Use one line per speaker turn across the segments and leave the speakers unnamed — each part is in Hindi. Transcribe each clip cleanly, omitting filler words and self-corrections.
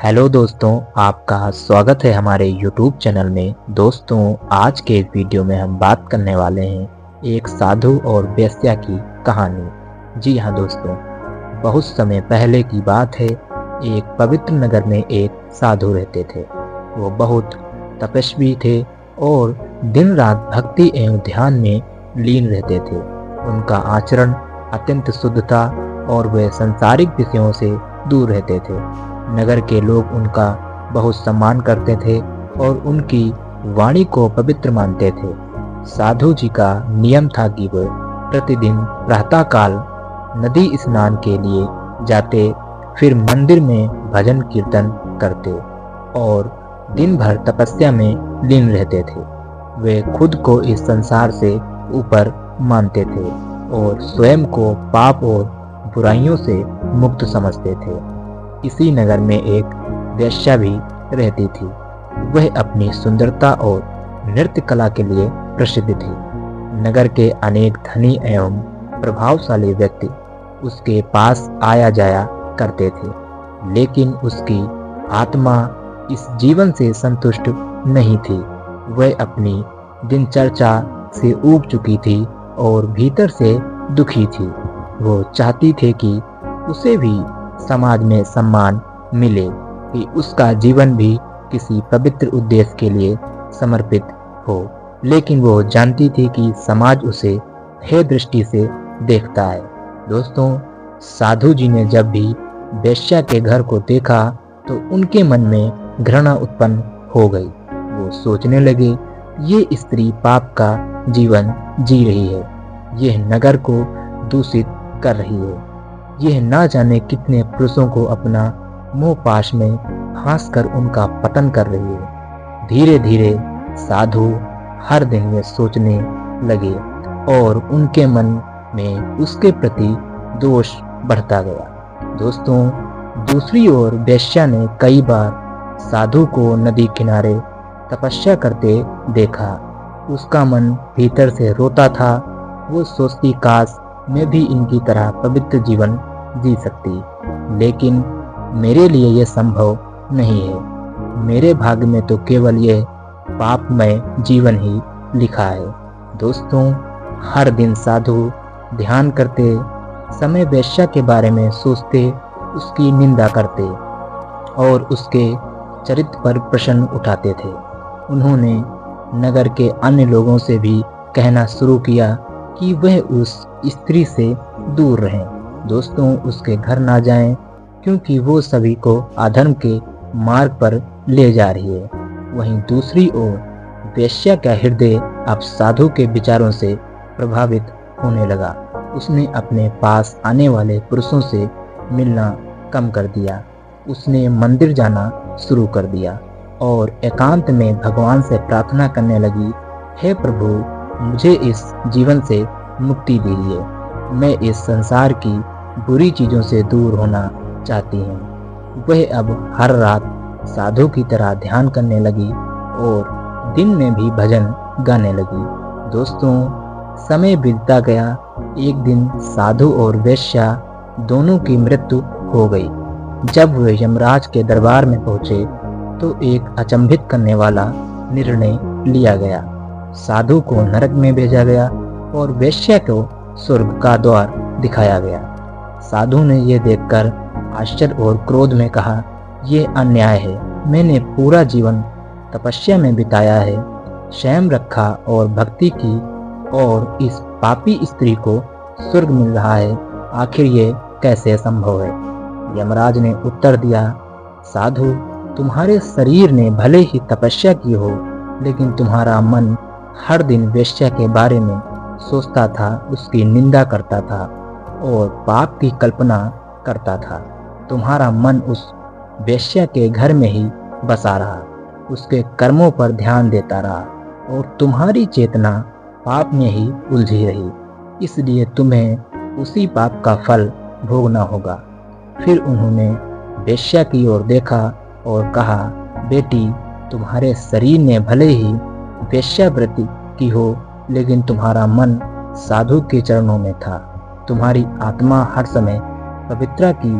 हेलो दोस्तों, आपका स्वागत है हमारे YouTube चैनल में। दोस्तों, आज के इस वीडियो में हम बात करने वाले हैं एक साधु और वेश्या की कहानी। जी हाँ दोस्तों, बहुत समय पहले की बात है। एक पवित्र नगर में एक साधु रहते थे। वो बहुत तपस्वी थे और दिन रात भक्ति एवं ध्यान में लीन रहते थे। उनका आचरण अत्यंत शुद्ध था और वे सांसारिक विषयों से दूर रहते थे। नगर के लोग उनका बहुत सम्मान करते थे और उनकी वाणी को पवित्र मानते थे। साधु जी का नियम था कि वे प्रतिदिन प्रातःकाल नदी स्नान के लिए जाते, फिर मंदिर में भजन कीर्तन करते और दिन भर तपस्या में लीन रहते थे। वे खुद को इस संसार से ऊपर मानते थे और स्वयं को पाप और बुराइयों से मुक्त समझते थे। इसी नगर में एक वेश्या भी रहती थी। वह अपनी सुंदरता और नृत्य कला के लिए प्रसिद्ध थी। नगर के अनेक धनी एवं प्रभावशाली व्यक्ति उसके पास आया जाया करते थे, लेकिन उसकी आत्मा इस जीवन से संतुष्ट नहीं थी। वह अपनी दिनचर्या से ऊब चुकी थी और भीतर से दुखी थी। वो चाहती थी कि उसे भी समाज में सम्मान मिले, कि उसका जीवन भी किसी पवित्र उद्देश्य के लिए समर्पित हो। लेकिन वो जानती थी कि समाज उसे हे दृष्टि से देखता है। दोस्तों, साधु जी ने जब भी वेश्या के घर को देखा तो उनके मन में घृणा उत्पन्न हो गई। वो सोचने लगे, ये स्त्री पाप का जीवन जी रही है, यह नगर को दूषित कर रही है, यह ना जाने कितने पुरुषों को अपना मोह पाश में फांसकर उनका पतन कर रही है। धीरे धीरे साधु हर दिन वे सोचने लगे और उनके मन में उसके प्रति दोष बढ़ता गया। दोस्तों, दूसरी ओर वेश्या ने कई बार साधु को नदी किनारे तपस्या करते देखा। उसका मन भीतर से रोता था। वो सोचती, काश मैं भी इनकी तरह पवित्र जीवन जी सकती, लेकिन मेरे लिए यह संभव नहीं है। मेरे भाग्य में तो केवल यह पापमय जीवन ही लिखा है। दोस्तों, हर दिन साधु ध्यान करते समय वेश्या के बारे में सोचते, उसकी निंदा करते और उसके चरित्र पर प्रश्न उठाते थे। उन्होंने नगर के अन्य लोगों से भी कहना शुरू किया कि वह उस स्त्री से दूर रहें। दोस्तों, उसके घर ना जाएं, क्योंकि वो सभी को अधर्म के मार्ग पर ले जा रही है। वहीं दूसरी ओर वेश्या का हृदय अब साधु के विचारों से प्रभावित होने लगा। उसने अपने पास आने वाले पुरुषों से मिलना कम कर दिया। उसने मंदिर जाना शुरू कर दिया और एकांत में भगवान से प्रार्थना करने लगी, हे प्रभु, मुझे इस जीवन से मुक्ति दीजिए। मैं इस संसार की बुरी चीजों से दूर होना चाहती हूँ। वह अब हर रात साधु की तरह ध्यान करने लगी और दिन में भी भजन गाने लगी। दोस्तों, समय बीतता गया। एक दिन साधु और वेश्या दोनों की मृत्यु हो गई। जब वे यमराज के दरबार में पहुंचे तो एक अचंभित करने वाला निर्णय लिया गया। साधु को नरक में भेजा गया और वेश्या को स्वर्ग का द्वार दिखाया गया। साधु ने यह देखकर आश्चर्य और क्रोध में कहा, यह अन्याय है। मैंने पूरा जीवन तपस्या में बिताया है, संयम रखा और भक्ति की, और इस पापी स्त्री को स्वर्ग मिल रहा है। आखिर ये कैसे संभव है? यमराज ने उत्तर दिया, साधु, तुम्हारे शरीर ने भले ही तपस्या की हो, लेकिन तुम्हारा मन हर दिन वेश्या के बारे में सोचता था, उसकी निंदा करता था और पाप की कल्पना करता था। तुम्हारा मन उस वेश्या के घर में ही बसा रहा, उसके कर्मों पर ध्यान देता रहा और तुम्हारी चेतना पाप में ही उलझी रही। इसलिए तुम्हें उसी पाप का फल भोगना होगा। फिर उन्होंने वेश्या की ओर देखा और कहा, बेटी, तुम्हारे शरीर ने भले ही वेश्यावृत्ति की हो, लेकिन तुम्हारा मन साधु के चरणों में था। तुम्हारी आत्मा हर समय पवित्रता की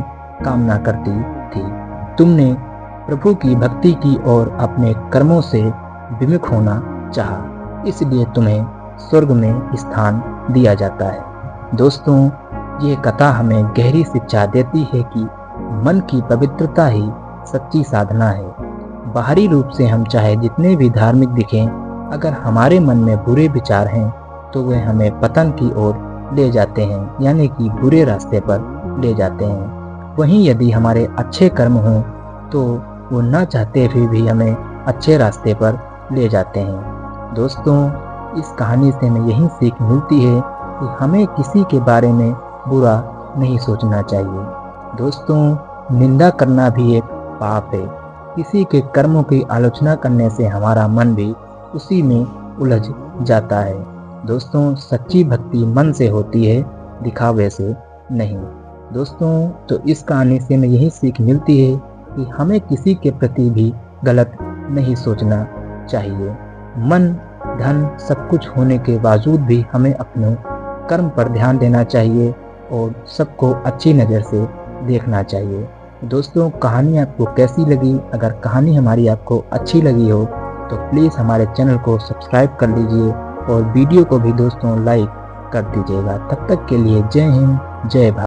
कामना करती थी। तुमने प्रभु की भक्ति की और अपने कर्मों से विमुख होना चाहा, इसलिए तुम्हें स्वर्ग में स्थान दिया जाता है। दोस्तों, ये कथा हमें गहरी शिक्षा देती है कि मन की पवित्रता ही सच्ची साधना है। बाहरी रूप से हम चाहे जितने भी धार्मिक दिखें, अगर हमारे मन में बुरे विचार हैं तो वे हमें पतन की ओर ले जाते हैं, यानी कि बुरे रास्ते पर ले जाते हैं। वहीं यदि हमारे अच्छे कर्म हों तो वो न चाहते हुए भी हमें अच्छे रास्ते पर ले जाते हैं। दोस्तों, इस कहानी से हमें यही सीख मिलती है कि हमें किसी के बारे में बुरा नहीं सोचना चाहिए। दोस्तों, निंदा करना भी एक पाप है। किसी के कर्मों की आलोचना करने से हमारा मन भी उसी में उलझ जाता है। दोस्तों, सच्ची भक्ति मन से होती है, दिखावे से नहीं। दोस्तों, तो इस कहानी से हमें यही सीख मिलती है कि हमें किसी के प्रति भी गलत नहीं सोचना चाहिए। मन, धन सब कुछ होने के बावजूद भी हमें अपने कर्म पर ध्यान देना चाहिए और सबको अच्छी नज़र से देखना चाहिए। दोस्तों, कहानी आपको कैसी लगी? अगर कहानी हमारी आपको अच्छी लगी हो तो प्लीज़ हमारे चैनल को सब्सक्राइब कर लीजिए और वीडियो को भी दोस्तों लाइक कर दीजिएगा। तब तक के लिए जय हिंद, जय भारत।